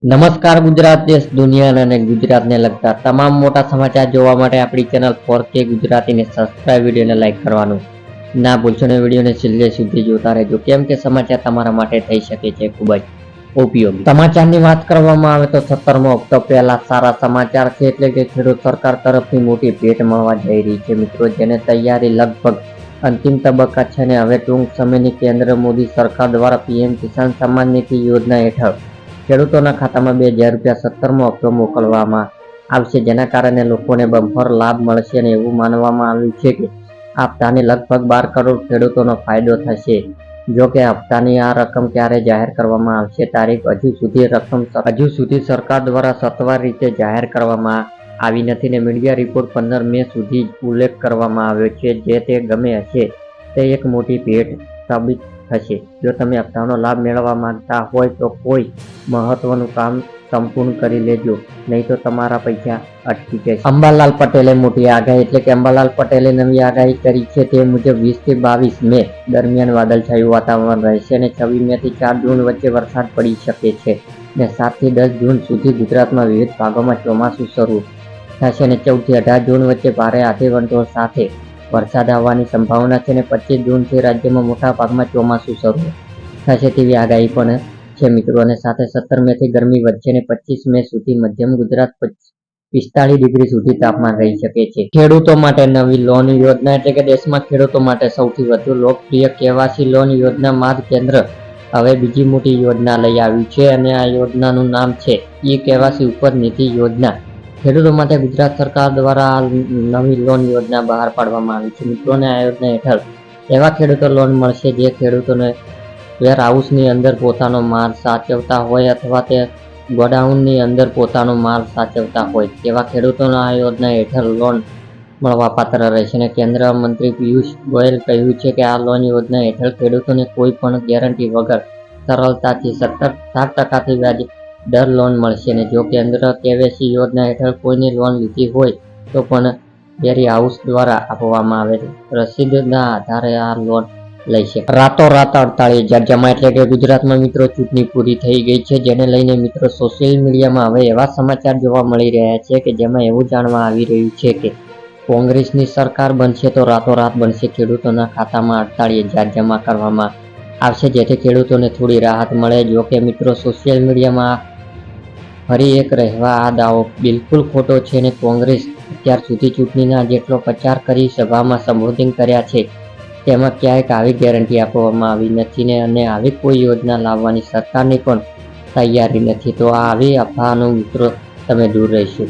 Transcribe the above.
નમસ્કાર ગુજરાત દેશ દુનિયા અને ગુજરાતને લગતા તમામ મોટા સમાચાર જોવા માટે આપણી ચેનલ 4K ગુજરાતીને સબસ્ક્રાઇબ વિડીયોને લાઈક કરવાનું ના ભૂલશો ને વિડીયોને છેલ્લે સુધી જોતા રહેજો કેમ કે સમાચાર તમારા માટે થઈ શકે છે ખૂબ જ ઉપયોગી સમાચારની વાત કરવામાં આવે તો 17મો હપ્તો પહેલા સારા સમાચાર છે એટલે કે ખેડૂત સરકાર તરફથી મોટી ભેટ મળવા જઈ રહી છે મિત્રો જેને તૈયારી લગભગ અંતિમ તબક્કા છે અને હવે ટૂંક સમયની કેન્દ્ર મોદી સરકાર દ્વારા પીએમ કિસાન સન્માન નિધિ યોજના હેઠળ ખેડૂતોના ખાતામાં 2000 રૂપિયા 17મો હપ્તો મોકલવામાં આવશે જેના કારણે લોકોને બમ્પર લાભ મળશે અને એવું માનવામાં આવ્યું છે કે આ હપ્તાને લગભગ 12 કરોડ ખેડૂતોનો ફાયદો થશે. જો કે હપ્તાની આ રકમ ક્યારે જાહેર કરવામાં આવશે તારીખ હજુ સુધી સરકાર દ્વારા સત્તાવાર રીતે જાહેર કરવામાં આવી નથી ને મીડિયા રિપોર્ટ 15 મે સુધી જ ઉલ્લેખ કરવામાં આવ્યો છે જે તે ગમે હશે તે એક મોટી ભેટ સાબિત થશે. જો તમે હપ્તાનો લાભ મેળવવા માંગતા હોય તો કોઈ મહત્વનું કામ સંપૂર્ણ કરી લેજો નહીં તો તમારા પૈસા અટકી જશે. અંબાલાલ પટેલે મોટી આગાહી એટલે કે અંબાલાલ પટેલે નવી આગાહી કરી છે તે મુજબ 20 થી 22 મે દરમિયાન વાદળછાયું વાતાવરણ રહેશે અને 26 મે થી 4 જૂન વચ્ચે વરસાદ પડી શકે છે અને 7 થી 10 જૂન સુધી ગુજરાતમાં વિવિધ ભાગોમાં ચોમાસું શરૂ થશે અને 14 થી 18 જૂન વચ્ચે ભારે આંધી સાથે વરસાદ આવવાની સંભાવના છે અને 25 જૂનથી રાજ્યમાં મોટા ભાગમાં ચોમાસું શરૂ થશે તેવી આગાહી પણ છે મિત્રો. અને સાથે 17 મે થી ગરમી વધશે અને 25 મે સુધી મધ્યમ ગુજરાત 45 ડિગ્રી સુધી તાપમાન રહી શકે છે. ખેડૂતો માટે નવી લોન યોજના એટલે કે દેશમાં ખેડૂતો માટે સૌથી વધુ લોકપ્રિય કેવાયસી લોન યોજના માં કેન્દ્ર હવે બીજી મોટી યોજના લઈ આવ્યું છે અને આ યોજનાનું નામ છે ઈ કેવાયસી ઉપર નિધિ યોજના. ખેડૂતો માટે ગુજરાત સરકાર દ્વારા નવી લોન યોજના બહાર પાડવામાં આવી છે મિત્રોને. આ યોજના હેઠળ એવા ખેડૂતો લોન મળશે જે ખેડૂતોને વેર હાઉસની અંદર પોતાનો માલ સાચવતા હોય અથવા તે ગોડાઉનની અંદર પોતાનો માલ સાચવતા હોય તેવા ખેડૂતોને આ યોજના હેઠળ લોન મળવાપાત્ર રહેશે અને કેન્દ્રીય મંત્રી પિયુષ ગોયલે કહ્યું છે કે આ લોન યોજના હેઠળ ખેડૂતોને કોઈ પણ ગેરંટી વગર સરળતાથી 7% વ્યાજ દર લોન મળશે અને જો કેન્દ્ર કેવાયસી યોજના હેઠળ કોઈને લોન લીધી હોય તો પણ વેર હાઉસ દ્વારા આપવામાં આવેલ રસીદના આધારે આ લોન લઈ શકે. રાતોરાત 48,000 જમા એટલે કે ગુજરાતમાં મિત્રો ચૂંટણી પૂરી થઈ ગઈ છે જેને લઈને મિત્રો સોશિયલ મીડિયામાં હવે એવા સમાચાર જોવા મળી રહ્યા છે કે જેમાં એવું જાણવા આવી રહ્યું છે કે કોંગ્રેસની સરકાર બનશે તો રાતોરાત બનશે ખેડૂતોના ખાતામાં 48,000 જમા કરવામાં આવશે જેથી ખેડૂતોને થોડી રાહત મળે. જો કે મિત્રો સોશિયલ મીડિયામાં ફરી એક રહેવા આ દાવો બિલકુલ ખોટો છે અને કોંગ્રેસ અત્યાર સુધી ચૂંટણીના જેટલો પ્રચાર કરી સભામાં સંબોધન કર્યા છે તેમાં ક્યાંય આવી ગેરંટી આપવામાં આવી નથી ને અને આવી કોઈ યોજના લાવવાની સરકારની પણ તૈયારી નથી. તો આવી અફવાઓનો મિત્રો તમે દૂર રહીશું.